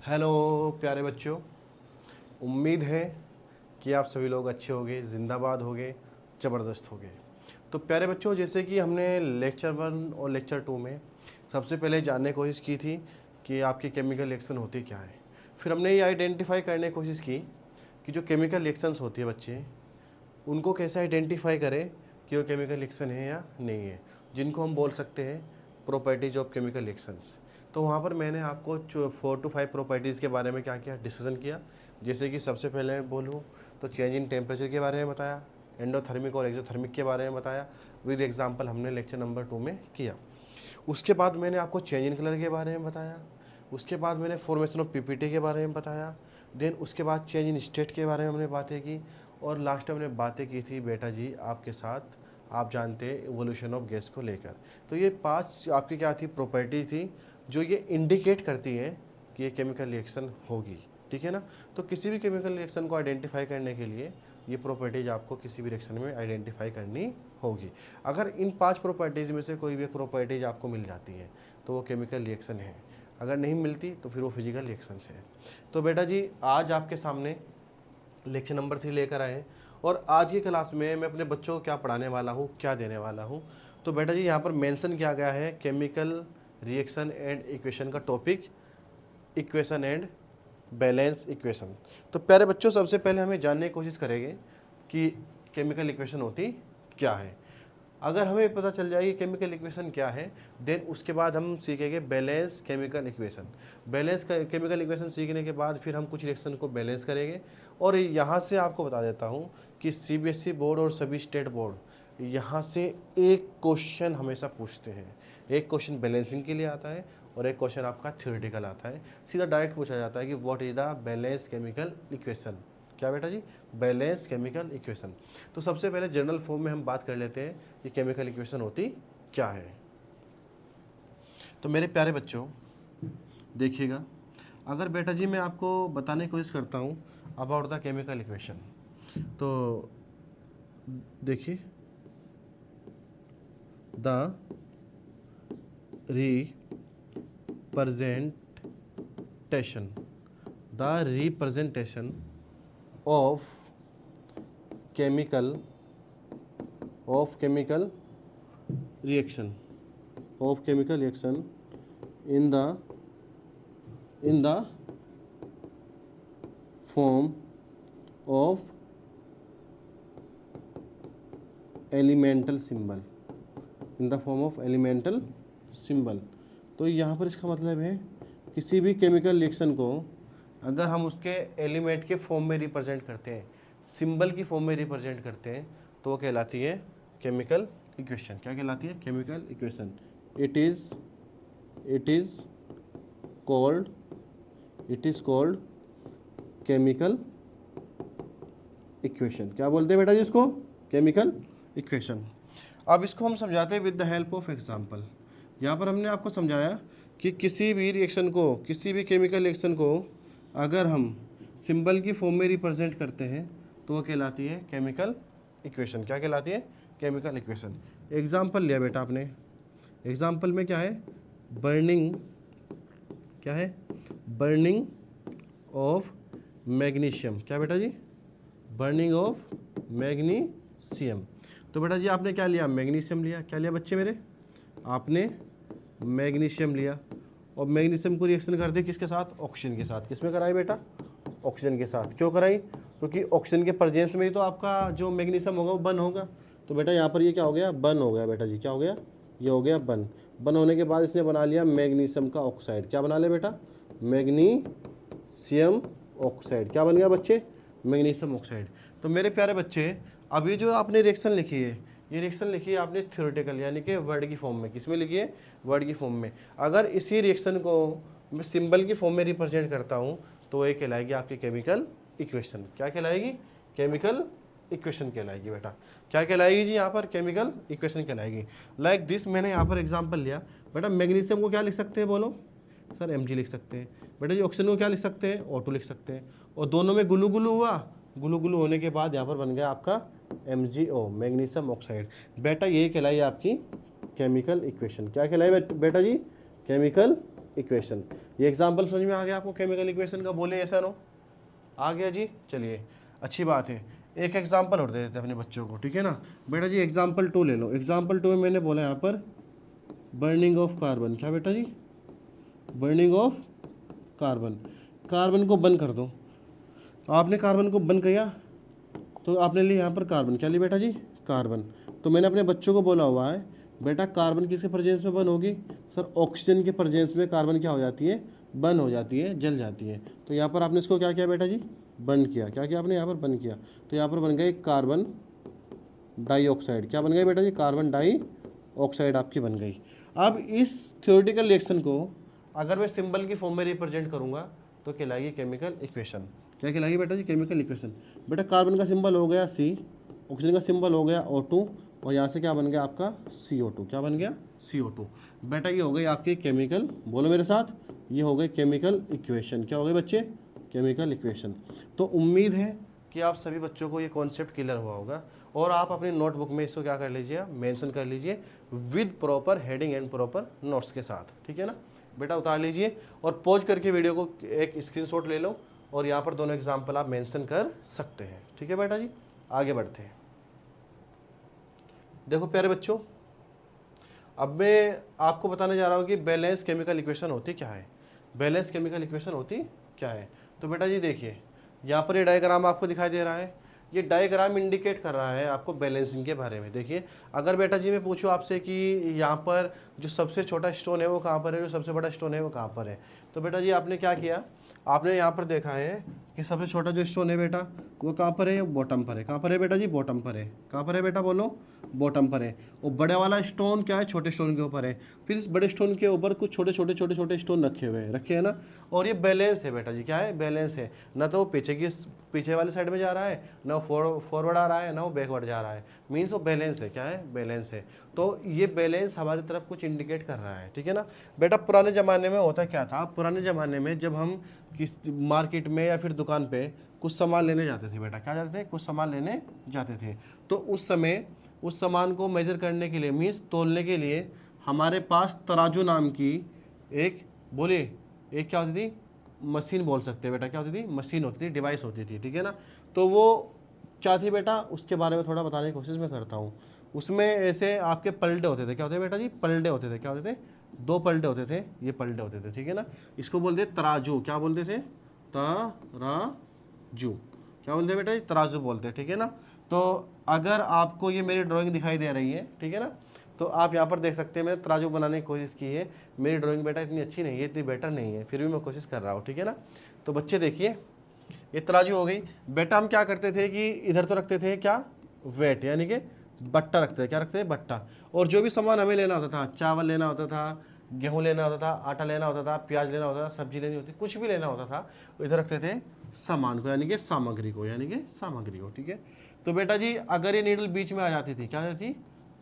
Hello प्यारे बच्चों, उम्मीद है कि आप सभी लोग अच्छे होंगे, जिंदाबाद होंगे, ज़बरदस्त होंगे। तो प्यारे बच्चों, जैसे कि हमने लेक्चर 1 और लेक्चर 2 में सबसे पहले जानने की कोशिश की थी कि आपकी केमिकल रिएक्शन होती क्या है। फिर हमने ये आइडेंटिफाई करने की कोशिश की कि जो केमिकल रिएक्शंस होती है बच्चे, उनको कैसे आइडेंटिफाई करें कि वो केमिकल रिएक्शन है या नहीं है, जिनको हम बोल सकते हैं प्रॉपर्टीज ऑफ केमिकल रिएक्शंस। तो वहाँ पर मैंने आपको 4 to 5 प्रॉपर्टीज़ के बारे में क्या किया, डिस्कशन किया। जैसे कि सबसे पहले मैं बोलूँ तो चेंज इन टेम्परेचर के बारे में बताया, एंडोथर्मिक और एक्सोथर्मिक के बारे में बताया, विद एग्जांपल हमने लेक्चर नंबर 2 में किया। उसके बाद मैंने आपको चेंज इन कलर के बारे में बताया। उसके बाद मैंने फॉर्मेशन ऑफ पीपीटी के बारे में बताया। देन उसके बाद चेंज इन स्टेट के बारे में हमने बातें की। और लास्ट में हमने बातें की थी बेटा जी आपके साथ, आप जानते हैं इवोल्यूशन ऑफ गैस को लेकर। तो ये 5 आपकी क्या थी, प्रॉपर्टी थी जो ये इंडिकेट करती है कि ये केमिकल रिएक्शन होगी। ठीक है ना। तो किसी भी केमिकल रिएक्शन को आइडेंटिफाई करने के लिए ये प्रॉपर्टीज आपको किसी भी रिएक्शन में आइडेंटिफाई करनी होगी। अगर इन 5 प्रॉपर्टीज़ में से कोई भी प्रॉपर्टीज आपको मिल जाती है तो वो केमिकल रिएक्शन है, अगर नहीं मिलती तो फिर वो फिजिकल रिएक्शंस है। तो बेटा जी आज आपके सामने लेक्चर नंबर 3 लेकर आए और आज की क्लास में मैं अपने बच्चों को क्या पढ़ाने वाला हूँ, क्या देने वाला हूँ। तो बेटा जी यहाँ पर मेंशन किया गया है केमिकल रिएक्शन एंड इक्वेशन का topic, equation and balance equation. तो प्यारे बच्चों, सबसे पहले हमें जानने की कोशिश करेंगे कि केमिकल इक्वेशन होती क्या है। अगर हमें पता चल जाएगी केमिकल इक्वेशन क्या है, देन उसके बाद हम सीखेंगे balance chemical equation. Balance chemical equation सीखने के बाद फिर हम कुछ रिएक्शन को बैलेंस करेंगे। और यहाँ से आपको बता देता हूँ कि सीबीएसई बोर्ड और सभी स्टेट बोर्ड यहाँ से एक क्वेश्चन हमेशा पूछते हैं। एक क्वेश्चन बैलेंसिंग के लिए आता है और एक क्वेश्चन आपका थ्योरेटिकल आता है। सीधा डायरेक्ट पूछा जाता है कि what is the balance chemical equation. क्या बेटा जी, बैलेंस केमिकल इक्वेशन। तो सबसे पहले जनरल फॉर्म में हम बात कर लेते हैं कि केमिकल इक्वेशन होती क्या है। तो मेरे प्यारे बच्चों देखिएगा, अगर बेटा जी मैं आपको बताने की कोशिश करता हूँ अबाउट द केमिकल इक्वेशन, तो देखिए the representation of chemical reaction in the form of elemental symbol, तो यहाँ पर इसका मतलब है किसी भी केमिकल रिएक्शन को अगर हम उसके एलिमेंट के फॉर्म में रिप्रेजेंट करते हैं, सिंबल की फॉर्म में रिप्रेजेंट करते हैं, तो वो कहलाती है केमिकल इक्वेशन। क्या कहलाती है? Chemical equation. It is called chemical equation. क्या बोलते हैं बेटा जी इसको? Chemical equation. अब इसको हम समझाते हैं with the help of example. यहाँ पर हमने आपको समझाया कि किसी भी रिएक्शन को, किसी भी केमिकल रिएक्शन को अगर हम सिंबल की फॉर्म में रिप्रेजेंट करते हैं तो वो कहलाती है केमिकल इक्वेशन। क्या कहलाती है? Chemical equation. एग्जाम्पल लिया बेटा आपने, एग्जाम्पल में क्या है? बर्निंग, क्या है? Burning of magnesium. क्या बेटा जी? Burning of magnesium. तो बेटा जी आपने क्या लिया? मैग्नीशियम लिया। क्या लिया बच्चे मेरे? आपने मैग्नीशियम लिया और मैग्नीशियम को रिएक्शन कर दी किसके साथ? ऑक्सीजन के साथ। किसमें कराई बेटा? ऑक्सीजन के साथ। क्यों कराई? क्योंकि ऑक्सीजन के प्रेजेंस में ही तो आपका जो मैग्नीशियम होगा वो बर्न होगा। तो बेटा यहाँ पर ये क्या हो गया? बर्न हो गया बेटा जी। क्या हो गया? ये हो गया बर्न। बर्न होने के बाद इसने बना लिया मैग्नीशियम का ऑक्साइड। क्या बना लिया बेटा? Magnesium oxide. क्या बन गया बच्चे? Magnesium oxide. तो मेरे प्यारे बच्चे, अब ये जो आपने रिएक्शन लिखी है, ये रिएक्शन लिखी है आपने थ्योरेटिकल यानी कि वर्ड की फॉर्म में। किस में लिखी है? वर्ड की फॉर्म में। अगर इसी रिएक्शन को मैं सिंबल की फॉर्म में रिप्रेजेंट करता हूँ तो ये कहलाएगी आपकी केमिकल इक्वेशन। क्या कहलाएगी? केमिकल इक्वेशन कहलाएगी बेटा। क्या कहलाएगी जी? यहाँ पर केमिकल इक्वेशन कहलाएगी। लाइक दिस, मैंने यहाँ पर एग्जाम्पल लिया बेटा। मैग्नीशियम को क्या लिख सकते हैं बोलो? सर Mg लिख सकते हैं। बेटा जी ऑक्सीजन को क्या लिख सकते हैं? O2 लिख सकते हैं। और दोनों में गुलू गुलू हुआ, गुलू गुलू होने के बाद यहाँ पर बन गया आपका MgO, मैग्नीशियम ऑक्साइड। बेटा ये कहलाई आपकी केमिकल इक्वेशन। क्या कहलाई बेटा जी? Chemical equation. ये एग्जाम्पल समझ में आ गया आपको केमिकल इक्वेशन का? बोले ऐसा नो आ गया जी। चलिए अच्छी बात है, एक एग्जाम्पल और दे देते हैं अपने बच्चों को, ठीक है ना बेटा जी। एग्जाम्पल 2 ले लो। एग्जाम्पल 2 में मैंने बोला यहाँ पर बर्निंग ऑफ कार्बन। क्या बेटा जी? Burning of carbon. कार्बन को बंद कर दो। आपने कार्बन को बंद किया तो आपने लिया यहाँ पर कार्बन। क्या लिया बेटा जी? कार्बन। तो मैंने अपने बच्चों को बोला हुआ है बेटा कार्बन किसके प्रेजेंस में बंद होगी? सर ऑक्सीजन के प्रेजेंस में कार्बन क्या हो जाती है? बंद हो जाती है, जल जाती है। तो यहाँ पर आपने इसको क्या किया बेटा जी? बंद किया। क्या किया आपने? यहाँ पर बंद किया। तो यहाँ पर बन गई कार्बन डाइऑक्साइड। क्या बन गई बेटा जी? कार्बन डाइऑक्साइड आपकी बन गई। अब इस थ्योरेटिकल रिएक्शन को अगर मैं सिंबल की फॉर्म में रिप्रेजेंट करूँगा तो कहलाएगी केमिकल इक्वेशन। क्या कहलाएगी बेटा जी? Chemical equation. बेटा कार्बन का सिंबल हो गया C, ऑक्सीजन का सिंबल हो गया O2, और यहाँ से क्या बन गया आपका CO2। क्या बन गया? CO2। बेटा ये हो गई आपकी केमिकल, बोलो मेरे साथ, ये हो गई केमिकल इक्वेशन। क्या हो गई बच्चे? Chemical equation. तो उम्मीद है कि आप सभी बच्चों को ये कॉन्सेप्ट क्लियर हुआ होगा और आप अपनी नोटबुक में इसको क्या कर लीजिए? मेंशन कर लीजिए with proper heading and proper notes के साथ, ठीक है ना बेटा? उतार लीजिए और पॉज करके वीडियो को एक स्क्रीनशॉट ले लो और यहाँ पर दोनों एग्जाम्पल आप मेंशन कर सकते हैं, ठीक है बेटा जी? आगे बढ़ते हैं। देखो प्यारे बच्चों, अब मैं आपको बताने जा रहा हूँ कि बैलेंस केमिकल इक्वेशन होती क्या है। बैलेंस केमिकल इक्वेशन होती क्या है? तो बेटा जी देखिए, यहाँ पर ये डायग्राम आपको दिखाई दे रहा है। ये डायग्राम इंडिकेट कर रहा है आपको बैलेंसिंग के बारे में। देखिए अगर बेटा जी मैं पूछूँ आपसे कि यहाँ पर जो सबसे छोटा स्टोन है वो कहाँ पर है, जो सबसे बड़ा स्टोन है वो कहाँ पर है, तो बेटा जी आपने क्या किया? आपने यहाँ पर देखा है कि सबसे छोटा जो स्टोन है बेटा वो कहाँ पर है? बॉटम पर है। कहाँ पर है बेटा जी? बॉटम पर है। कहाँ पर है बेटा? बोलो, बॉटम पर है। और बड़े वाला स्टोन क्या है? छोटे स्टोन के ऊपर है। फिर इस बड़े स्टोन के ऊपर कुछ छोटे छोटे छोटे छोटे स्टोन रखे हुए हैं, रखे हैं ना। और ये बैलेंस है बेटा जी। क्या है? बैलेंस है। ना तो वो पीछे वाली साइड में जा रहा है, ना वो फॉरवर्ड आ रहा है, ना वो बैकवर्ड जा रहा है। मीन्स वो बैलेंस है। क्या है? बैलेंस है। तो ये बैलेंस हमारी तरफ कुछ इंडिकेट कर रहा है, ठीक है ना बेटा? पुराने ज़माने में होता क्या था? पुराने ज़माने में जब हम किस मार्केट में या फिर दुकान पे कुछ सामान लेने जाते थे बेटा, क्या जाते थे? कुछ सामान लेने जाते थे। तो उस समय उस सामान को मेजर करने के लिए, मीन्स तोलने के लिए, हमारे पास तराजू नाम की एक, बोलिए, एक क्या होती थी? मशीन बोल सकते हैं बेटा। क्या होती थी? मशीन होती थी, डिवाइस होती थी, ठीक है ना। तो वो क्या थी बेटा? उसके बारे में थोड़ा बताने की कोशिश मैं करता हूँ। उसमें ऐसे आपके पलटे होते थे। क्या होते थे बेटा जी? पलटे होते थे। क्या होते थे? 2 पलटे होते थे, ये पलटे होते थे, ठीक है ना। इसको बोलते तराजू। क्या बोलते थे? तराजू। क्या बोलते हैं बेटा जी? तराजू बोलते हैं, ठीक है ना। तो अगर आपको ये मेरी ड्राइंग दिखाई दे रही है, ठीक है ना, तो आप यहाँ पर देख सकते हैं मैंने तराजू बनाने की कोशिश की है। मेरी ड्राइंग बेटा इतनी अच्छी नहीं है, इतनी बेटर नहीं है, फिर भी मैं कोशिश कर रहा हूँ, ठीक है ना। तो बच्चे देखिए, ये तराजू हो गई बेटा। हम क्या करते थे कि इधर तो रखते थे क्या? वेट, यानी कि बट्टा रखते थे। क्या रखते थे? बट्टा। और जो भी सामान हमें लेना होता था, चावल लेना होता था, गेहूँ लेना होता था, आटा लेना होता था, प्याज लेना होता था, सब्जी लेनी होती, कुछ भी लेना होता था, इधर रखते थे सामान को, यानी कि सामग्री को, यानी कि सामग्री को, ठीक है। तो बेटा जी अगर ये नीडल बीच में आ जाती थी, क्या जाती थी?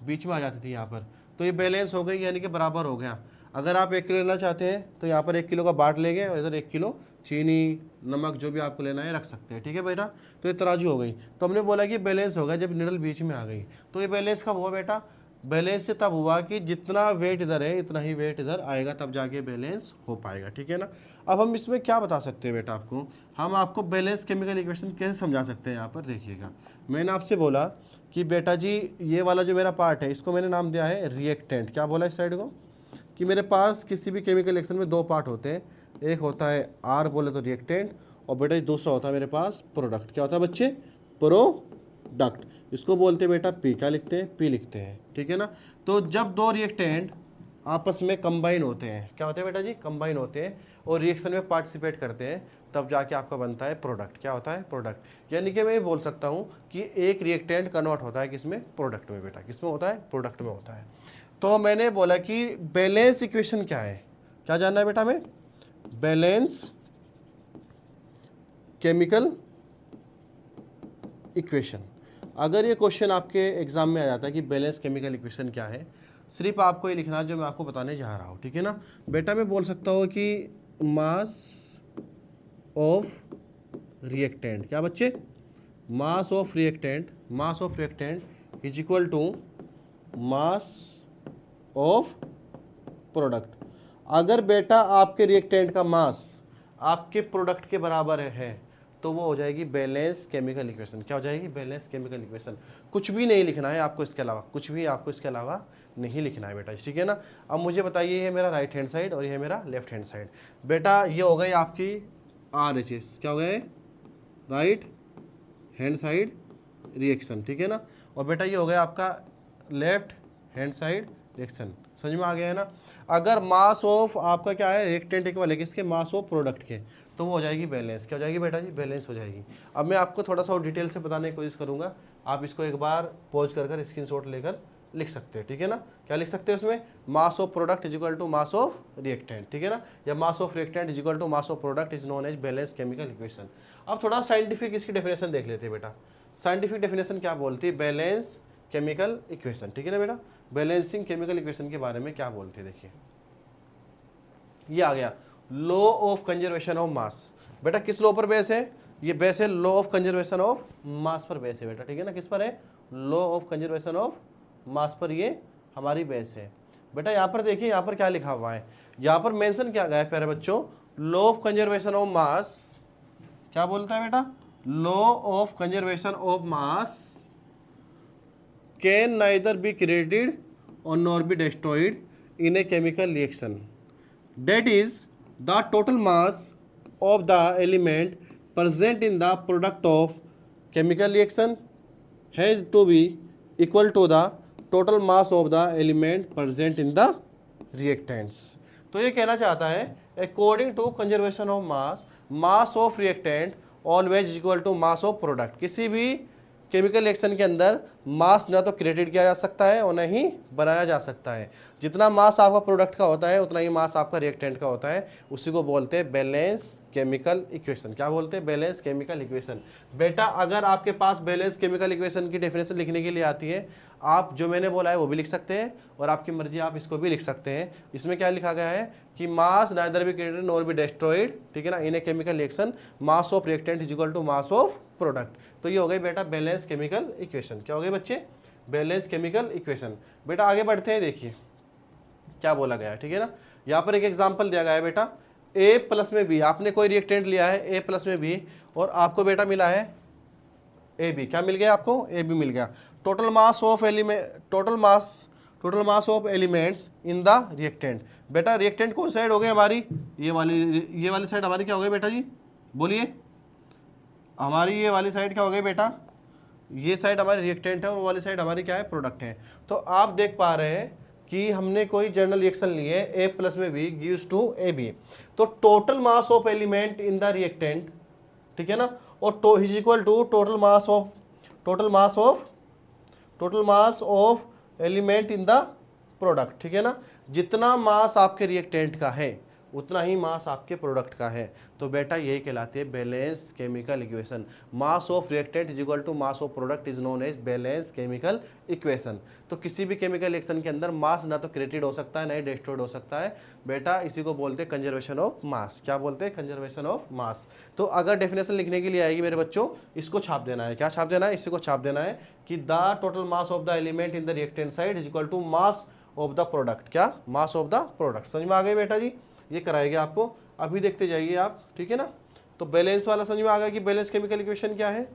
बीच में आ जाती थी यहाँ पर, तो ये बैलेंस हो गई, यानी कि बराबर हो गया। अगर आप 1 किलो लेना चाहते हैं तो यहाँ पर 1 किलो का बाट लेंगे और इधर 1 किलो चीनी, नमक, जो भी आपको लेना है रख सकते हैं, ठीक है बेटा। तो ये तराजू हो गई। तो हमने बोला कि बैलेंस होगा जब निडल बीच में आ गई। तो ये बैलेंस कब हुआ बेटा? बैलेंस से तब हुआ कि जितना वेट इधर है इतना ही वेट इधर आएगा, तब जाके बैलेंस हो पाएगा, ठीक है ना। अब हम इसमें क्या बता सकते हैं बेटा आपको? हम आपको बैलेंस केमिकल इक्वेशन कैसे समझा सकते हैं? यहाँ पर देखिएगा, मैंने आपसे बोला कि बेटा जी ये वाला जो मेरा पार्ट है इसको मैंने नाम दिया है रिएक्टेंट। क्या बोला इस साइड को? कि मेरे पास किसी भी केमिकल रिएक्शन में 2 पार्ट होते हैं, एक होता है आर बोले तो रिएक्टेंट, और बेटा दूसरा होता है मेरे पास प्रोडक्ट। क्या होता है बच्चे? प्रोडक्ट। इसको बोलते हैं बेटा पी। क्या लिखते हैं? पी लिखते हैं, ठीक है ना। तो जब 2 रिएक्टेंट आपस में कंबाइन होते हैं, क्या होते हैं बेटा जी? कंबाइन होते हैं और रिएक्शन में पार्टिसिपेट करते हैं, तब जाके आपका बनता है प्रोडक्ट। क्या होता है? प्रोडक्ट। यानी कि मैं ये बोल सकता हूँ कि एक रिएक्टेंट कन्वर्ट होता है किसमें? प्रोडक्ट में बेटा। किसमें होता है? प्रोडक्ट में होता है। तो मैंने बोला कि बैलेंस इक्वेशन क्या है? क्या जानना है बेटा हमें? Balance chemical equation. अगर ये क्वेश्चन आपके एग्जाम में आ जाता है कि बैलेंस केमिकल इक्वेशन क्या है, सिर्फ आपको ये लिखना है जो मैं आपको बताने जा रहा हूँ, ठीक है ना बेटा। मैं बोल सकता हूँ कि मास ऑफ रिएक्टेंट। क्या बच्चे? Mass of reactant, mass of reactant is equal to mass of product. अगर बेटा आपके रिएक्टेंट का मास आपके प्रोडक्ट के बराबर है तो वो हो जाएगी बैलेंस केमिकल इक्वेशन। क्या हो जाएगी? Balance chemical equation. कुछ भी नहीं लिखना है आपको इसके अलावा, कुछ भी आपको इसके अलावा नहीं लिखना है बेटा, ठीक है ना। अब मुझे बताइए, ये मेरा राइट हैंड साइड और ये मेरा लेफ्ट हैंड साइड। बेटा ये हो गई आपकी RHS, क्या हो गए? राइट हैंड साइड रिएक्शन, ठीक है ना। और बेटा ये हो गया आपका लेफ्ट हैंड साइड रिएक्शन। समझ में आ गया है ना। अगर मास ऑफ आपका क्या है, रिएक्टेंट इक्वल है किसके? मास ऑफ प्रोडक्ट के, तो वो हो जाएगी बैलेंस। क्या हो जाएगी बेटा जी? बैलेंस हो जाएगी। अब मैं आपको थोड़ा सा और डिटेल से बताने की कोशिश करूंगा, आप इसको एक बार पॉज कर स्क्रीनशॉट लेकर लिख सकते हैं, ठीक है ना। क्या लिख सकते हैं उसमें? Mass of product is equal to mass of reactant, ठीक है ना, या mass of reactant is equal to mass of product is known as balance chemical equation. अब थोड़ा साइंटिफिक इसकी डेफिनेशन देख लेते हैं बेटा। साइंटिफिक डेफिनेशन क्या बोलती है बैलेंस केमिकल इक्वेशन, ठीक है ना बेटा। बैलेंसिंग केमिकल इक्वेशन के बारे में क्या बोलते हैं, देखिए ये आ गया लॉ ऑफ कंजर्वेशन ऑफ मास। बेटा किस लॉ पर बेस है? ये बेस है लॉ ऑफ कंजर्वेशन ऑफ मास पर बेस है बेटा, ठीक है ना। किस पर है? लॉ ऑफ कंजर्वेशन ऑफ मास पर ये हमारी बेस है बेटा। यहाँ पर देखिए, यहाँ पर क्या लिखा हुआ है, यहाँ पर मेंशन क्या गया है प्यारे बच्चों? Law of conservation of mass क्या बोलता है बेटा? Law of conservation of mass can neither be created और nor be destroyed in a chemical reaction, that is the total mass of the element present in the product of chemical reaction has to be equal to the total mass of the element present in the reactants। तो ये कहना चाहता है according to conservation of mass of reactant always equal to mass of product। किसी भी chemical reaction के अंदर मास ना तो क्रिएटेड किया जा सकता है और ना ही बनाया जा सकता है। जितना मास आपका प्रोडक्ट का होता है उतना ही मास आपका रिएक्टेंट का होता है। उसी को बोलते हैं बैलेंस केमिकल इक्वेशन। क्या बोलते हैं? Balance chemical equation. बेटा अगर आपके पास बैलेंस केमिकल इक्वेशन की डेफिनेशन लिखने के लिए आती है, आप जो मैंने बोला है वो भी लिख सकते हैं और आपकी मर्जी आप इसको भी लिख सकते हैं। इसमें क्या लिखा गया है कि mass neither be created nor be destroyed, ठीक है ना, in a chemical reaction mass of reactant is equal to mass of product. तो ये हो गई बेटा बैलेंस केमिकल इक्वेशन। क्या हो गई बच्चे? Balance chemical equation. बेटा आगे बढ़ते हैं, देखिए क्या बोला गया है, ठीक है ना। यहाँ पर एक एग्जांपल दिया गया है बेटा, A प्लस में B। आपने कोई रिएक्टेंट लिया है A प्लस में B और आपको बेटा मिला है AB। क्या मिल गया आपको? AB मिल गया। Total mass of element, total mass of elements in the reactant. बेटा रिएक्टेंट कौन साइड हो गई हमारी? ये वाली साइड हमारी क्या हो गई बेटा जी? बोलिए, हमारी ये वाली साइड क्या हो गई बेटा? ये साइड हमारी रिएक्टेंट है और वो वाली साइड हमारी क्या है? प्रोडक्ट है। तो आप देख पा रहे हैं कि हमने कोई जनरल रिएक्शन ली है A प्लस में B गिव्स टू AB। तो total mass of element in the reactant, ठीक है ना, और is equal to total mass of element in the product, ठीक है ना। जितना मास आपके रिएक्टेंट का है उतना ही मास आपके प्रोडक्ट का है। तो बेटा यही कहलाती है balance chemical equation. Mass of reactant is equal to mass of product is known as balance chemical equation. तो किसी भी केमिकल रिएक्शन के अंदर मास ना तो क्रिएटेड हो सकता है ना ही डिस्ट्रॉयड हो सकता है बेटा। इसी को बोलते हैं कंजर्वेशन ऑफ मास। क्या बोलते हैं? कंजर्वेशन ऑफ मास। तो अगर डेफिनेशन लिखने के लिए आएगी मेरे बच्चों, इसको छाप देना है। क्या छाप देना है? इसी को छाप देना है कि the total mass of the element in the reactant side is equal to mass of the product. क्या? Mass of the product. समझ में आ गई बेटा जी? ये कराएगा आपको, अभी देखते जाइए आप, ठीक है ना। तो बैलेंस वाला समझ में आ गया कि बैलेंस केमिकल इक्वेशन क्या है।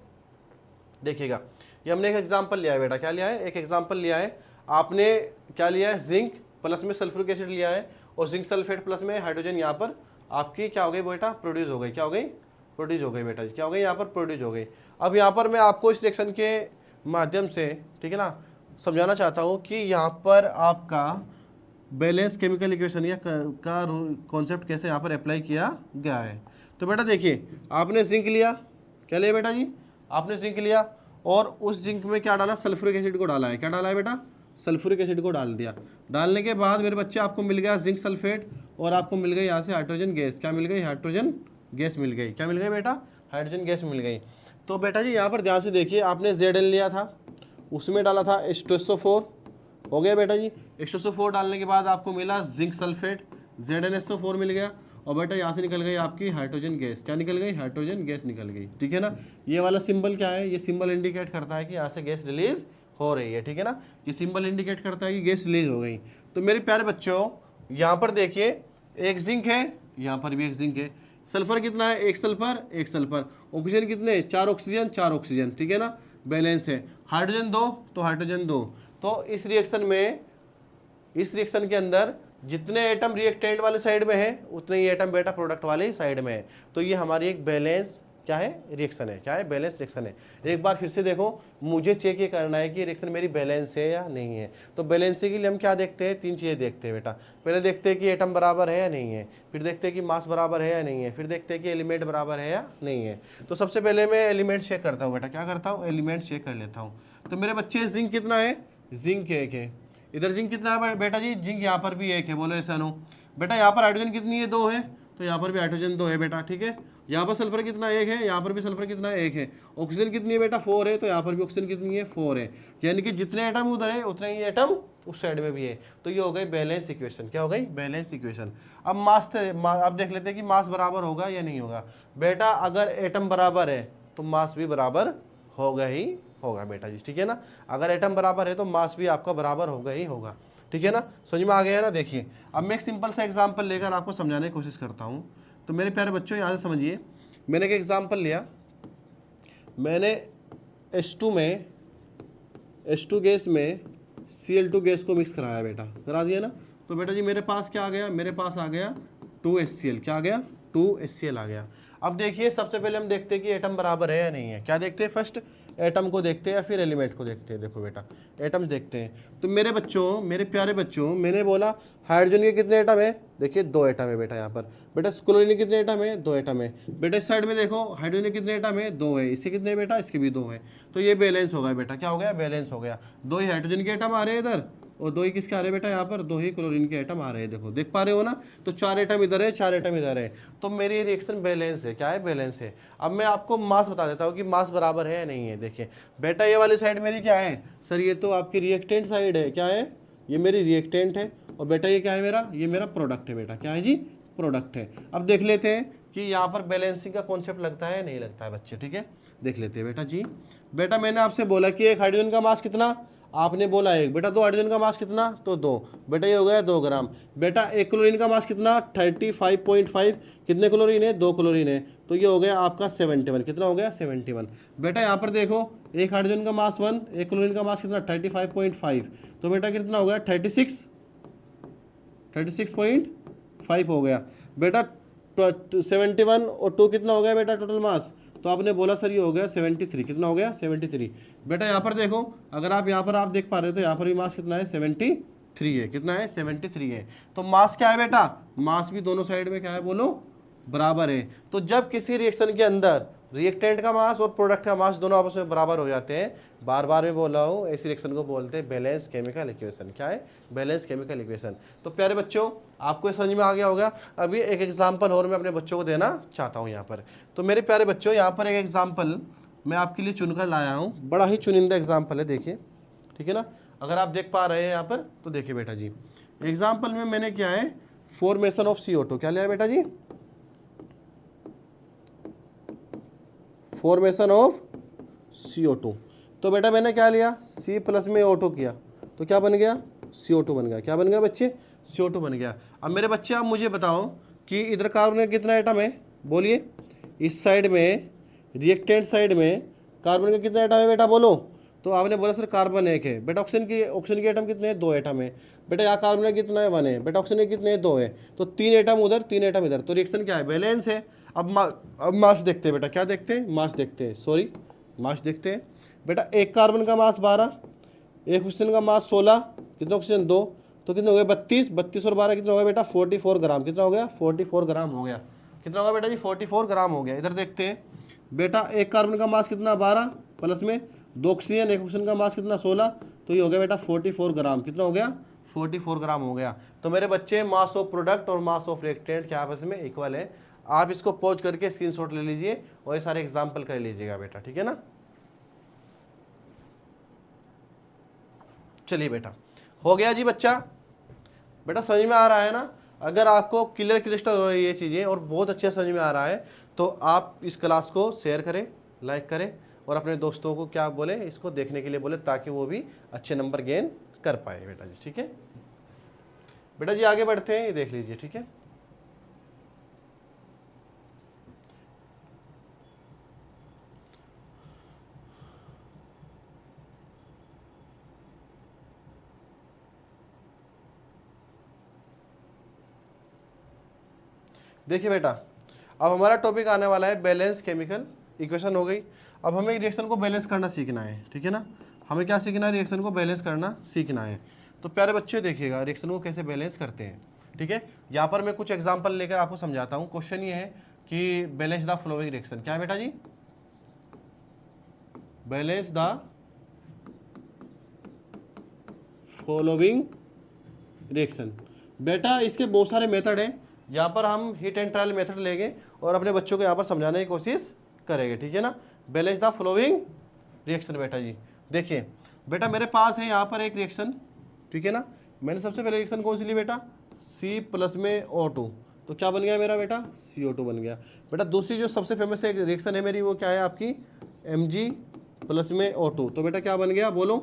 देखिएगा, ये हमने एक एग्जांपल लिया है बेटा। क्या लिया है? एक एग्जांपल लिया है। आपने क्या लिया है? जिंक प्लस में सल्फ्यूरिक एसिड लिया है और जिंक सल्फेट प्लस में हाइड्रोजन यहाँ पर आपकी क्या हो गई बेटा? प्रोड्यूस हो गई। क्या हो गई? प्रोड्यूस हो गई बेटा जी। क्या हो गई? यहाँ पर प्रोड्यूस हो गई। अब यहाँ पर मैं आपको इस रिएक्शन के माध्यम से, ठीक है ना, समझाना चाहता हूँ कि यहाँ पर आपका बैलेंस केमिकल इक्वेशन या का कॉन्सेप्ट कैसे यहाँ पर अप्लाई किया गया है। तो बेटा देखिए, आपने जिंक लिया। क्या लिया बेटा जी? आपने जिंक लिया और उस जिंक में क्या डाला? सल्फ्यूरिक एसिड को डाला है। क्या डाला है बेटा? सल्फ्यूरिक एसिड को डाल दिया। डालने के बाद मेरे बच्चे आपको मिल गया जिंक सल्फेट और आपको मिल गई यहाँ से हाइड्रोजन गैस। क्या मिल गई? हाइड्रोजन गैस मिल गई। क्या मिल गई बेटा? हाइड्रोजन गैस मिल गई। तो बेटा जी यहाँ पर ध्यान से देखिए, आपने Zn लिया था, उसमें डाला था H2SO4, हो गया बेटा जी। H2SO4 डालने के बाद आपको मिला जिंक सल्फेट, ZnSO4 मिल गया और बेटा यहाँ से निकल गई आपकी हाइड्रोजन गैस। क्या निकल गई? हाइड्रोजन गैस निकल गई, ठीक है ना। ये वाला सिंबल क्या है? ये सिंबल इंडिकेट करता है कि यहाँ से गैस रिलीज हो रही है, ठीक है ना। ये सिंबल इंडिकेट करता है कि गैस रिलीज हो गई। तो मेरे प्यारे बच्चों यहाँ पर देखिए, एक जिंक है, यहाँ पर भी एक जिंक है। सल्फर कितना है, एक सल्फर एक सल्फर। ऑक्सीजन कितने, 4 ऑक्सीजन 4 ऑक्सीजन, ठीक है ना, बैलेंस है। हाइड्रोजन 2 तो हाइड्रोजन 2। तो इस रिएक्शन में, इस रिएक्शन के अंदर जितने एटम रिएक्टेंट वाले साइड में है उतने ही एटम बेटा प्रोडक्ट वाले साइड में है। तो ये हमारी एक बैलेंस क्या है, रिएक्शन है। क्या है, बैलेंस रिएक्शन है। एक बार फिर से देखो, मुझे चेक ये करना है कि रिएक्शन मेरी बैलेंस है या नहीं है। तो बैलेंस के लिए हम क्या देखते हैं, 3 चीज़ें देखते हैं बेटा। पहले देखते हैं कि एटम बराबर है या नहीं है, फिर देखते हैं कि मास बराबर है या नहीं है, फिर देखते हैं कि एलिमेंट बराबर है या नहीं है। तो सबसे पहले मैं एलिमेंट चेक करता हूँ बेटा। क्या करता हूँ, एलिमेंट चेक कर लेता हूँ। तो मेरे बच्चे जिंक कितना है, जिंक 1 है। इधर जिंक कितना है बेटा जी, जिंक यहाँ पर भी 1 है। बोलो ऐसा नो बेटा। यहाँ पर हाइड्रोजन कितनी है, 2 है। तो यहाँ पर भी हाइड्रोजन 2 है बेटा, ठीक है। यहाँ पर सल्फर कितना, 1 है। यहाँ पर भी सल्फर कितना है, 1 है। ऑक्सीजन कितनी है बेटा, 4 है। तो यहाँ पर भी ऑक्सीजन कितनी है, 4 है। यानी कि जितने एटम उधर है उतने ही एटम उस साइड में भी है। तो ये हो गई बैलेंस इक्वेशन। क्या हो गई, बैलेंस इक्वेशन। अब अब देख लेते हैं कि मास बराबर होगा या नहीं होगा। बेटा अगर एटम बराबर है तो मास भी बराबर होगा ही होगा बेटा जी, ठीक है ना। अगर एटम बराबर है तो मास भी आपका बराबर होगा ही होगा, ठीक है ना। समझ में आ गया ना। देखिए अब मैं एक सिंपल सा एग्जांपल लेकर आपको समझाने की कोशिश करता हूँ। तो मेरे प्यारे बच्चों यहाँ से समझिए, मैंने एक एग्जांपल लिया। मैंने H2 में, H2 गैस में Cl2 गैस को मिक्स कराया बेटा, करा दिया ना। तो बेटा जी मेरे पास क्या आ गया, मेरे पास आ गया 2HCl। क्या आ गया, 2HCl आ गया। अब देखिए सबसे पहले हम देखते हैं कि एटम बराबर है या नहीं है। क्या देखते हैं, फर्स्ट एटम को देखते हैं या फिर एलिमेंट को देखते हैं। देखो बेटा एटम्स देखते हैं। तो मेरे बच्चों, मेरे प्यारे बच्चों, मैंने बोला हाइड्रोजन के कितने एटम है, देखिए 2 एटम है बेटा। यहाँ पर बेटा क्लोरीन के कितने एटम है, 2 एटम है। बेटा इस साइड में देखो हाइड्रोजन के कितने एटम है, 2 है। इसके कितने बेटा, इसके भी 2 है। तो ये बैलेंस हो गया बेटा। क्या हो गया, बैलेंस हो गया। 2 ही हाइड्रोजन के एटम आ रहे हैं इधर और 2 ही किसके आ रहे हैं बेटा, यहाँ पर 2 ही क्लोरीन के एटम आ रहे हैं। देखो देख पा रहे हो ना। तो 4 एटम इधर है, 4 एटम इधर है। तो मेरी रिएक्शन बैलेंस है। क्या है, बैलेंस है। अब मैं आपको मास बता देता हूँ कि मास बराबर है या नहीं है। देखिए बेटा ये वाली साइड मेरी क्या है, सर ये तो आपकी रिएक्टेंट साइड है। क्या है, ये मेरी रिएक्टेंट है। और बेटा ये क्या है मेरा, ये मेरा प्रोडक्ट है बेटा। क्या है जी, प्रोडक्ट है। अब देख लेते हैं कि यहाँ पर बैलेंसिंग का कॉन्सेप्ट लगता है नहीं लगता है बच्चे, ठीक है। देख लेते हैं बेटा जी। बेटा मैंने आपसे बोला कि एक हाइड्रोजन का मास कितना, आपने बोला 1। बेटा 2 हाइड्रोजन का मास कितना, तो 2। बेटा ये हो गया 2 ग्राम। बेटा 1 क्लोरीन का मास कितना, 35.5। कितने क्लोरीन है, 2 क्लोरीन है। तो ये हो गया आपका 71। कितना हो गया, 71। बेटा यहाँ पर देखो एक हाइड्रोजन का मास 1, 1 क्लोरीन का मास कितना, 35.5। तो बेटा कितना हो गया, 36.5 हो गया बेटा। 71 और 2 कितना हो गया बेटा टोटल मास। तो आपने बोला सर ये हो गया 73। कितना हो गया, 73। बेटा यहाँ पर देखो, अगर आप यहाँ पर आप देख पा रहे हो तो यहाँ पर भी मास कितना है, 73 है। कितना है, 73 है। तो मास क्या है बेटा, मास भी दोनों साइड में क्या है, बोलो बराबर है। तो जब किसी रिएक्शन के अंदर रिएक्टेंट का मास और प्रोडक्ट का मास दोनों आपस में बराबर हो जाते हैं, बार बार मैं बोल रहा हूँ, ऐसी रिएक्शन को बोलते हैं बैलेंस केमिकल इक्वेशन। क्या है, बैलेंस केमिकल इक्वेशन। तो प्यारे बच्चों आपको समझ में आ गया होगा। अभी एक एग्जांपल और मैं अपने बच्चों को देना चाहता हूँ यहाँ पर। तो मेरे प्यारे बच्चों यहाँ पर एक एग्जांपल मैं आपके लिए चुनकर लाया हूँ। बड़ा ही चुनिंदा एग्जाम्पल है, देखिए, ठीक है ना। अगर आप देख पा रहे हैं यहाँ पर तो देखिए बेटा जी, एग्जाम्पल में मैंने क्या है, फॉर्मेशन ऑफ CO2। क्या लिया बेटा जी, फॉर्मेशन ऑफ CO2। तो बेटा मैंने क्या लिया, C+ में O2 किया तो क्या बन गया, CO2 बन गया। क्या बन गया बच्चे, CO2 बन गया। अब मेरे बच्चे आप मुझे बताओ कि इधर कार्बन का कितना एटम है, बोलिए। इस साइड में रिएक्टेंट साइड में कार्बन का कितना एटम है बेटा, बोलो। तो आपने बोला सर कार्बन 1 है। बेटा ऑक्सीजन के एटम कितने हैं, 2 एटम है। बेटा यहाँ कार्बन का कितना है, 1 है। बेटा ऑक्सीजन के कितने हैं, 2 है। तो 3 एटम उधर, 3 एटम इधर। तो रिएक्शन क्या है, बैलेंस है। अब मास देखते हैं बेटा। क्या देखते हैं, मास देखते हैं, सॉरी मास देखते हैं। बेटा एक कार्बन का मास 12, एक ऑक्सीजन का मास 16। कितना ऑक्सीजन, 2। तो कितना हो गया, 32। 32 और 12 कितना हो गया बेटा, 44 ग्राम। कितना हो गया, 44 ग्राम हो गया। कितना होगा बेटा जी, 44 ग्राम हो गया। इधर देखते हैं बेटा, एक कार्बन का मास कितना, 12 प्लस में 2 ऑक्सीजन, एक ऑक्सीजन का मास कितना, 16। तो ये हो गया बेटा 44 ग्राम। कितना हो गया, 44 ग्राम हो गया। तो मेरे बच्चे मास ऑफ प्रोडक्ट और मास ऑफ रिएक्टेंट क्या आपस में इक्वल है। आप इसको पॉज करके स्क्रीनशॉट ले लीजिए और ये सारे एग्जाम्पल कर लीजिएगा बेटा, ठीक है ना। चलिए बेटा, हो गया जी बच्चा, बेटा समझ में आ रहा है ना। अगर आपको क्लियर क्लिस्टर हो रही है ये चीज़ें और बहुत अच्छे समझ में आ रहा है तो आप इस क्लास को शेयर करें, लाइक करें और अपने दोस्तों को क्या बोले, इसको देखने के लिए बोले ताकि वो भी अच्छे नंबर गेन कर पाए बेटा जी, ठीक है। बेटा जी आगे बढ़ते हैं, ये देख लीजिए, ठीक है। देखिए बेटा, अब हमारा टॉपिक आने वाला है बैलेंस केमिकल इक्वेशन हो गई। अब हमें रिएक्शन को बैलेंस करना सीखना है, ठीक है ना। हमें क्या सीखना है, रिएक्शन को बैलेंस करना सीखना है। तो प्यारे बच्चे देखिएगा रिएक्शन को कैसे बैलेंस करते हैं, ठीक है। यहाँ पर मैं कुछ एग्जाम्पल लेकर आपको समझाता हूँ। क्वेश्चन ये है कि बैलेंस द फ्लोइंग रिएक्शन, क्या है बेटा जी, बैलेंस द फॉलोइंग रिएक्शन। बेटा इसके बहुत सारे मेथड हैं, यहाँ पर हम हिट एंड ट्रायल मेथड लेंगे और अपने बच्चों को यहाँ पर समझाने की कोशिश करेंगे, ठीक है ना। बैलेंस द फॉलोइंग रिएक्शन बेटा जी, देखिए बेटा मेरे पास है यहाँ पर एक रिएक्शन, ठीक है ना। मैंने सबसे पहले रिएक्शन कौन सी ली बेटा, C प्लस में O2, तो क्या बन गया मेरा बेटा, CO2 बन गया। बेटा दूसरी जो सबसे फेमस एक रिएक्शन है मेरी, वो क्या है आपकी, Mg प्लस में O2, तो बेटा क्या बन गया बोलो,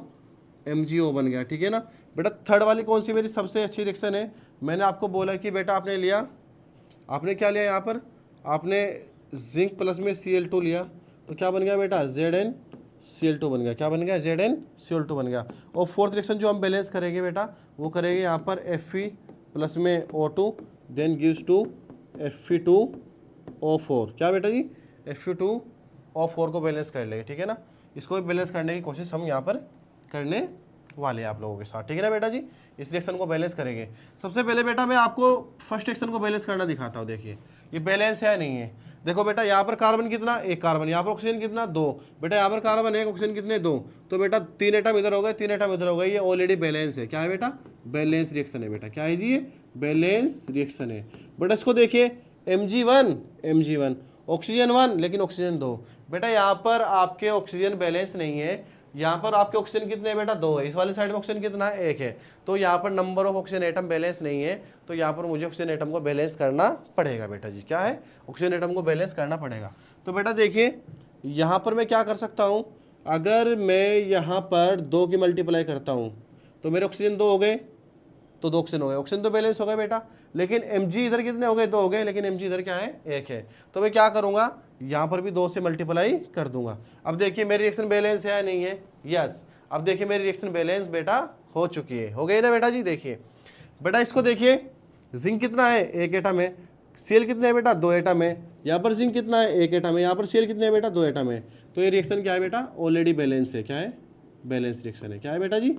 MgO बन गया, ठीक है ना। बेटा थर्ड वाली कौन सी मेरी सबसे अच्छी रिएक्शन है, मैंने आपको बोला कि बेटा आपने लिया, आपने क्या लिया यहाँ पर, आपने जिंक प्लस में Cl2 लिया, तो क्या बन गया बेटा, ZnCl2 बन गया, क्या बन गया, ZnCl2 बन गया। और फोर्थ रिएक्शन जो हम बैलेंस करेंगे बेटा, वो करेंगे यहाँ पर Fe प्लस में O2 then gives to Fe2O4, क्या बेटा जी, Fe2O4 को बैलेंस कर लेंगे, ठीक है ना। इसको भी बैलेंस करने की कोशिश हम यहाँ पर करने वाले हैं आप लोगों के साथ, ठीक है ना बेटा जी। इस रिएक्शन को बैलेंस करेंगे। सबसे पहले बेटा मैं आपको फर्स्ट रिएक्शन को बैलेंस करना दिखाता हूँ। देखिए ये बैलेंस है या नहीं है। देखो बेटा यहाँ पर कार्बन कितना, एक कार्बन, यहाँ पर ऑक्सीजन कितना, दो। बेटा यहाँ पर कार्बन एक, ऑक्सीजन कितने, दो। तो बेटा 3 एटम इधर हो गए, 3 एटम इधर हो गए, ये ऑलरेडी बैलेंस है। क्या है बेटा, बैलेंस रिएक्शन है बेटा। क्या है जी, ये बैलेंस रिएक्शन है। बेटा इसको देखिए Mg1 ऑक्सीजन 1 लेकिन ऑक्सीजन 2। बेटा यहाँ पर आपके ऑक्सीजन बैलेंस नहीं है, यहाँ पर आपके ऑक्सीजन कितने हैं बेटा, 2 है। इस वाले साइड में ऑक्सीजन कितना है, 1 है। तो यहाँ पर number of oxygen atom balance नहीं है, तो यहाँ पर मुझे ऑक्सीजन एटम को बैलेंस करना पड़ेगा बेटा जी। क्या है, ऑक्सीजन एटम को बैलेंस करना पड़ेगा। तो बेटा देखिए यहाँ पर मैं क्या कर सकता हूँ, अगर मैं यहाँ पर 2 की मल्टीप्लाई करता हूँ तो मेरे ऑक्सीजन 2 हो गए, तो 2 ऑक्सीजन हो गए, ऑक्सीजन तो बैलेंस हो गए बेटा। लेकिन Mg इधर कितने हो गए, 2 हो गए, लेकिन Mg इधर क्या है, 1 है। तो मैं क्या करूंगा, यहाँ पर भी 2 से मल्टीप्लाई कर दूंगा। अब देखिए मेरी रिएक्शन बैलेंस है या नहीं है, यस। अब देखिए मेरी रिएक्शन बैलेंस बेटा हो चुकी है, हो गई ना बेटा जी। देखिए बेटा इसको देखिए, जिंक कितना है, 1 एटम है। Cl कितने है बेटा, 2 एटम है। यहाँ पर जिंक कितना है, 1 एटम है। यहाँ पर Cl कितने है बेटा, 2 एटम है। तो ये रिएक्शन क्या है बेटा, ऑलरेडी बैलेंस है। क्या है, बैलेंस रिएक्शन है। क्या है बेटा जी,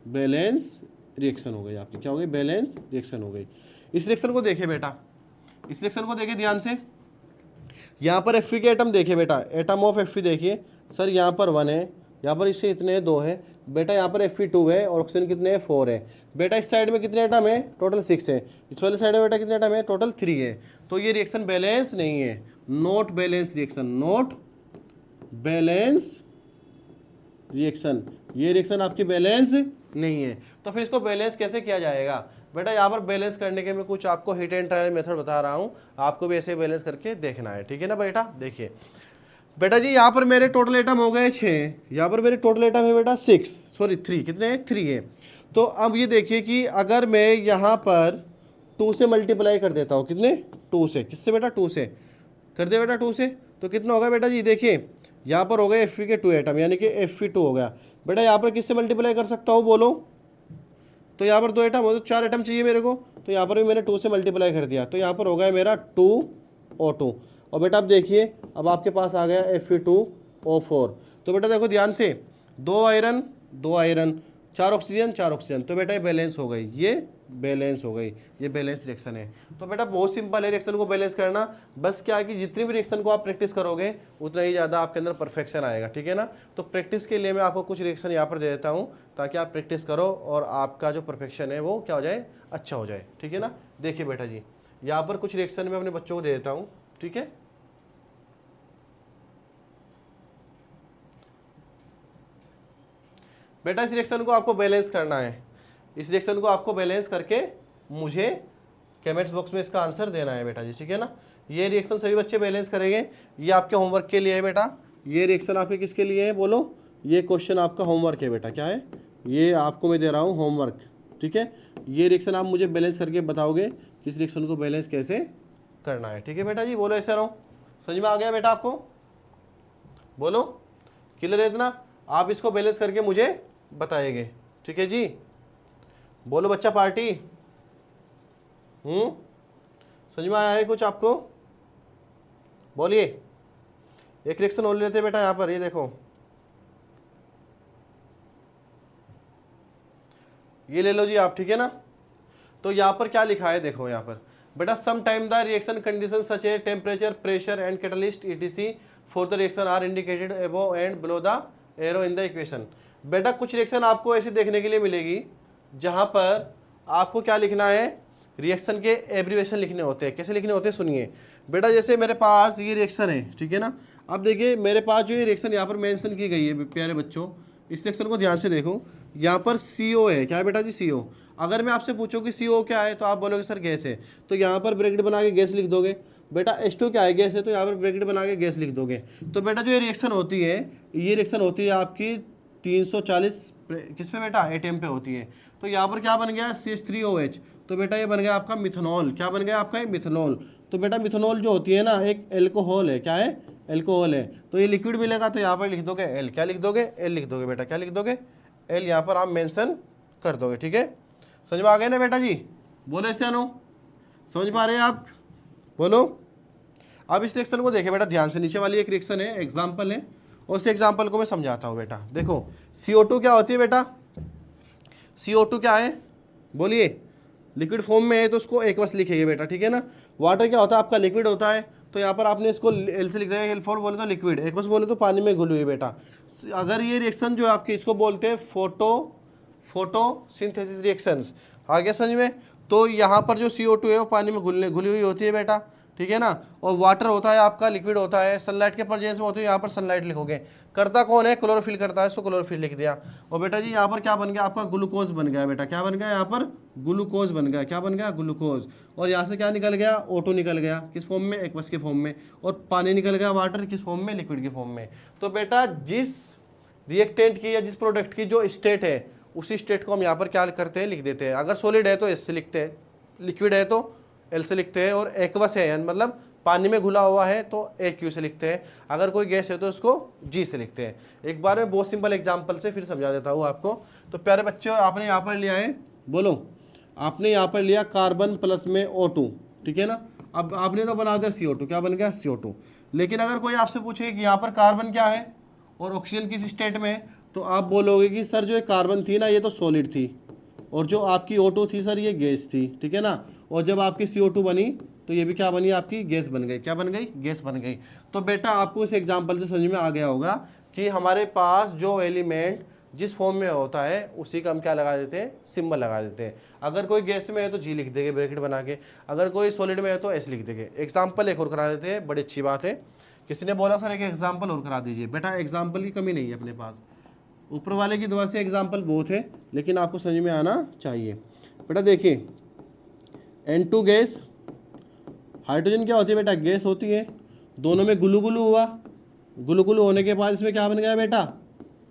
बैलेंस रिएक्शन हो गई आपकी। क्या हो गई, बैलेंस रिएक्शन हो गई। इस रिएक्शन को देखिए बेटा, इस रिएक्शन को देखिए ध्यान से। यहाँ पर Fe के एटम देखिए बेटा, एटम ऑफ Fe देखिए सर, यहाँ पर 1 है, यहाँ पर इससे इतने 2 है बेटा। यहाँ पर Fe2 है और ऑक्सीजन कितने हैं, 4 है बेटा। इस साइड में कितने एटम है, टोटल 6 है। इस वाले साइड में बेटा कितने एटम है, टोटल 3 है। तो ये रिएक्शन बैलेंस नहीं है, not balance reaction, not balance reaction. ये रिएक्शन आपकी बैलेंस नहीं है। तो फिर इसको बैलेंस कैसे किया जाएगा बेटा, यहाँ पर बैलेंस करने के मैं कुछ आपको हिट एंड ट्रायल मेथड बता रहा हूँ, आपको भी ऐसे बैलेंस करके देखना है, ठीक है ना बेटा। देखिए बेटा जी यहाँ पर मेरे टोटल एटम हो गए 6, यहाँ पर मेरे टोटल एटम है बेटा 6, सॉरी 3, कितने हैं, 3 है। तो अब ये देखिए कि अगर मैं यहाँ पर 2 से मल्टीप्लाई कर देता हूँ, कितने, 2 से, किससे बेटा, 2 से कर दे बेटा, 2 से, तो कितना होगा बेटा जी, देखिए यहाँ पर हो गए Fe के 2 एटम, यानी कि Fe2 हो गया बेटा। यहाँ पर किससे मल्टीप्लाई कर सकता हूँ बोलो, तो यहाँ पर 2 एटम हो, तो 4 एटम चाहिए मेरे को, तो यहाँ पर भी मैंने 2 से मल्टीप्लाई कर दिया, तो यहाँ पर हो गया मेरा 2O2। और बेटा अब देखिए, अब आपके पास आ गया Fe2O4। तो बेटा देखो ध्यान से, 2 आयरन 2 आयरन, 4 ऑक्सीजन 4 ऑक्सीजन, तो बेटा ये बैलेंस हो गई, ये बैलेंस हो गई, ये बैलेंस रिएक्शन है। तो बेटा बहुत सिंपल है रिएक्शन को बैलेंस करना। बस क्या है कि जितनी भी रिएक्शन को आप प्रैक्टिस करोगे उतना ही ज़्यादा आपके अंदर परफेक्शन आएगा, ठीक है ना। तो प्रैक्टिस के लिए मैं आपको कुछ रिएक्शन यहाँ पर दे देता हूँ, ताकि आप प्रैक्टिस करो और आपका जो परफेक्शन है वो क्या हो जाए, अच्छा हो जाए, ठीक है ना। देखिए बेटा जी यहाँ पर कुछ रिएक्शन मैं अपने बच्चों को दे देता हूँ, ठीक है। बेटा इस रिएक्शन को आपको बैलेंस करना है, इस रिएक्शन को आपको बैलेंस करके मुझे कमेंट्स बॉक्स में इसका आंसर देना है बेटा जी, ठीक है ना। ये रिएक्शन सभी बच्चे बैलेंस करेंगे, ये आपके होमवर्क के लिए है बेटा। ये रिएक्शन आपके किसके लिए है बोलो, ये क्वेश्चन आपका होमवर्क है बेटा। क्या है, ये आपको मैं दे रहा हूँ होमवर्क, ठीक है। ये रिएक्शन आप मुझे बैलेंस करके बताओगे कि इस रिएक्शन को बैलेंस कैसे करना है, ठीक है बेटा जी। बोलो ऐसे रहो, समझ में आ गया बेटा आपको, बोलो क्लियर है इतना। आप इसको बैलेंस करके मुझे बताएंगे, ठीक है जी। बोलो बच्चा पार्टी, समझ में आया है कुछ आपको? बोलिए। एक रिएक्शन और लेते हैं बेटा यहाँ पर, ये देखो ये ले लो जी आप, ठीक है ना। तो यहाँ पर क्या लिखा है देखो यहाँ पर बेटा, some time the reaction condition such a temperature, pressure and catalyst ETC for the reaction are indicated above and below the arrow in the equation. बेटा कुछ रिएक्शन आपको ऐसे देखने के लिए मिलेगी जहां पर आपको क्या लिखना है, रिएक्शन के एब्रीवेशन लिखने होते हैं। कैसे लिखने होते हैं सुनिए बेटा, जैसे मेरे पास ये रिएक्शन है, ठीक है ना। अब देखिए मेरे पास जो ये रिएक्शन यहाँ पर मेंशन की गई है प्यारे बच्चों, इस रिएक्शन को ध्यान से देखो। यहाँ पर CO है, क्या है बेटा जी, CO। अगर मैं आपसे पूछूं कि CO क्या है तो आप बोलोगे सर गैस है, तो यहाँ पर ब्रैकेट बना के गैस लिख दोगे। बेटा H2 क्या है, गैस है, तो यहाँ पर ब्रैकेट बना के गैस लिख दोगे। तो बेटा जो ये रिएक्शन होती है, ये रिएक्शन होती है आपकी 340 किस पे बेटा, एटीएम पे होती है। तो यहाँ पर क्या बन गया, CH3OH, तो बेटा ये बन गया आपका मिथेनॉल। क्या बन गया आपका, मिथेनॉल। तो बेटा मिथेनॉल जो होती है ना, एक एल्कोहल है, क्या है, एल्कोहल है। तो ये लिक्विड मिलेगा तो यहाँ पर लिख दोगे L, क्या लिख दोगे, L लिख दोगे बेटा, क्या लिख दोगे, L यहाँ पर आप मेंशन कर दोगे, ठीक है। समझ में आ गए ना बेटा जी, बोले सियानो, समझ पा रहे हैं आप, बोलो। अब इस रिएक्शन को देखें बेटा ध्यान से, नीचे वाली एक रिएक्शन है, एग्जाम्पल है, और उस एग्जाम्पल को मैं समझाता हूँ बेटा। देखो CO2 क्या होती है बेटा, CO2 क्या है, बोलिए, लिक्विड फॉर्म में है तो उसको एक्वस लिखिए बेटा, ठीक है ना। वाटर क्या होता है आपका, लिक्विड होता है, तो यहाँ पर आपने इसको L से लिख दिया, L4 बोले तो लिक्विड, एक्वस बोले तो पानी में घुली हुई बेटा। अगर ये रिएक्शन जो आपकी, इसको बोलते हैं फोटोसिंथेसिस रिएक्शंस, आ गया समझ में। तो यहाँ पर जो CO2 है वो पानी में घुली हुई होती है बेटा, ठीक है ना। और वाटर होता है आपका, लिक्विड होता है, सनलाइट के प्रेजेंस में होती है, यहाँ पर सनलाइट लिखोगे। करता कौन है, क्लोरोफिल करता है, इसको क्लोरोफिल लिख दिया। और बेटा जी यहाँ पर क्या बन गया आपका, ग्लूकोज बन गया बेटा, क्या बन गया यहाँ पर, ग्लूकोज बन गया, क्या बन गया, ग्लूकोज। और यहाँ से क्या निकल गया, O2 निकल गया, किस फॉर्म में, एक्वस के फॉर्म में। और पानी निकल गया, वाटर, किस फॉर्म में, लिक्विड के फॉर्म में। तो बेटा जिस रिएक्टेंट की या जिस प्रोडक्ट की जो स्टेट है, उसी स्टेट को हम यहाँ पर क्या करते हैं, लिख देते हैं। अगर सॉलिड है तो S से लिखते हैं, लिक्विड है तो L से लिखते हैं, और एक्वस है मतलब पानी में घुला हुआ है तो AQ से लिखते हैं। अगर कोई गैस है तो उसको G से लिखते हैं। एक बार मैं बहुत सिंपल एग्जांपल से फिर समझा देता हूँ आपको। तो प्यारे बच्चों, आपने यहाँ पर लिया है, बोलो, आपने यहाँ पर लिया कार्बन प्लस में O2, ठीक है ना। अब आपने तो बना दिया CO2, क्या बन गया, CO2। लेकिन अगर कोई आपसे पूछे कि यहाँ पर कार्बन क्या है और ऑक्सीजन किस स्टेट में है, तो आप बोलोगे कि सर जो ये कार्बन थी ना, ये तो सॉलिड थी, और जो आपकी O2 थी सर, ये गैस थी, ठीक है ना। और जब आपकी CO2 बनी तो ये भी क्या बनी, आपकी गैस बन गई, क्या बन गई, गैस बन गई। तो बेटा आपको इस एग्जांपल से समझ में आ गया होगा कि हमारे पास जो एलिमेंट जिस फॉर्म में होता है उसी का हम क्या लगा देते हैं, सिंबल लगा देते हैं। अगर कोई गैस में है तो G लिख देंगे ब्रैकेट बना के, अगर कोई सॉलिड में है तो S लिख देंगे। एग्जाम्पल एक और करा देते हैं, बड़ी अच्छी बात है। किसी ने बोला सर एक एग्जाम्पल और करा दीजिए, बेटा एग्जाम्पल की कमी नहीं है अपने पास, ऊपर वाले की दुआ से एग्जाम्पल बहुत है, लेकिन आपको समझ में आना चाहिए। बेटा देखिए N2 गैस, हाइड्रोजन क्या होती है बेटा, गैस होती है, दोनों में गुलू गुलू हुआ, गुलू गुलू होने के बाद इसमें क्या बन गया बेटा,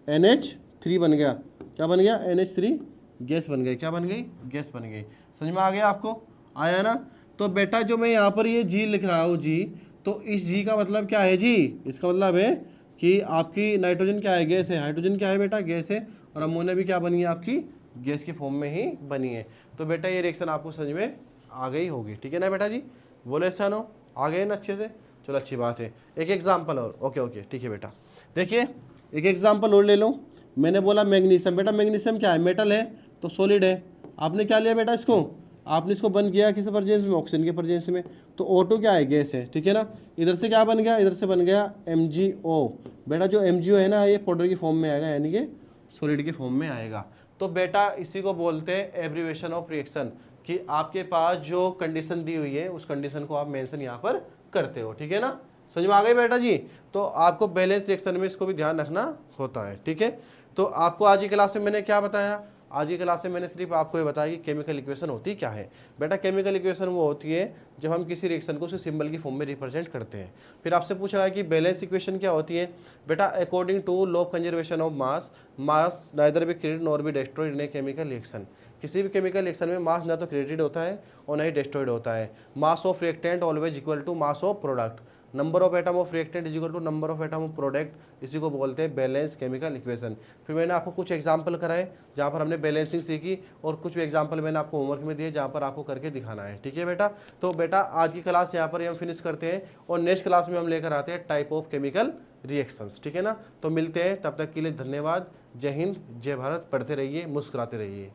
NH3 बन गया, क्या बन गया, NH3 गैस बन गई, क्या बन गई, गैस बन गई। समझ में आ गया आपको, आया ना। तो बेटा जो मैं यहाँ पर ये G लिख रहा हूँ, G, तो इस G का मतलब क्या है, G इसका मतलब है कि आपकी नाइट्रोजन क्या है, गैस है, हाइड्रोजन क्या है बेटा, गैस है, और अमोनिया भी क्या बनी है, आपकी गैस के फॉर्म में ही बनी है। तो बेटा ये रिएक्शन आपको समझ में आ गई होगी, ठीक है ना बेटा जी, बोले सानो, आ गए ना अच्छे से, चलो अच्छी बात है। एक एग्जाम्पल और, ओके ठीक है बेटा। देखिए एक एग्जाम्पल और ले लो, मैंने बोला मैग्नीशियम, बेटा मैग्नीशियम क्या है, मेटल है तो सॉलिड है। आपने क्या लिया बेटा, इसको आपने इसको बंद किया किस प्रेजेंस में, ऑक्सीजन के प्रेजेंस में, तो O2 क्या है, गैस है, ठीक है ना। इधर से क्या बन गया, इधर से बन गया MgO। बेटा जो MgO है ना, ये पाउडर की फॉर्म में आएगा, यानी कि सॉलिड के फॉर्म में आएगा। तो बेटा इसी को बोलते हैं एब्रीवेशन ऑफ रिएक्शन, कि आपके पास जो कंडीशन दी हुई है उस कंडीशन को आप मेंशन यहाँ पर करते हो, ठीक है ना। समझ में आ गई बेटा जी। तो आपको बैलेंस रिएक्शन में इसको भी ध्यान रखना होता है, ठीक है। तो आपको आज की क्लास में मैंने क्या बताया, आज की क्लास में मैंने सिर्फ आपको ये बताया कि केमिकल इक्वेशन होती क्या है। बेटा केमिकल इक्वेशन वो होती है जब हम किसी रिएक्शन को उसे सिंबल की फॉर्म में रिप्रेजेंट करते हैं। फिर आपसे पूछा गया कि बैलेंस इक्वेशन क्या होती है। बेटा according to law of conservation of mass, mass neither be created nor be destroyed in a chemical reaction. किसी भी केमिकल रिएक्शन में मास ना तो क्रिएटेड होता है और ना ही डिस्ट्रॉयड होता है। Mass of reactant always equal to mass of product. Number of atom of reactant is equal to number of atom of product, इसी को बोलते हैं बैलेंस केमिकल इक्वेशन। फिर मैंने आपको कुछ एग्जांपल कराए जहाँ पर हमने बैलेंसिंग सीखी, और कुछ एग्जांपल मैंने आपको होमवर्क में दिए जहाँ पर आपको करके दिखाना है। ठीक है बेटा, तो बेटा आज की क्लास यहाँ पर हम फिनिश करते हैं, और नेक्स्ट क्लास में हम लेकर आते हैं टाइप ऑफ केमिकल रिएक्शंस। ठीक है ना, तो मिलते हैं, तब तक के लिए धन्यवाद। जय हिंद, जय भारत। पढ़ते रहिए, मुस्कुराते रहिए।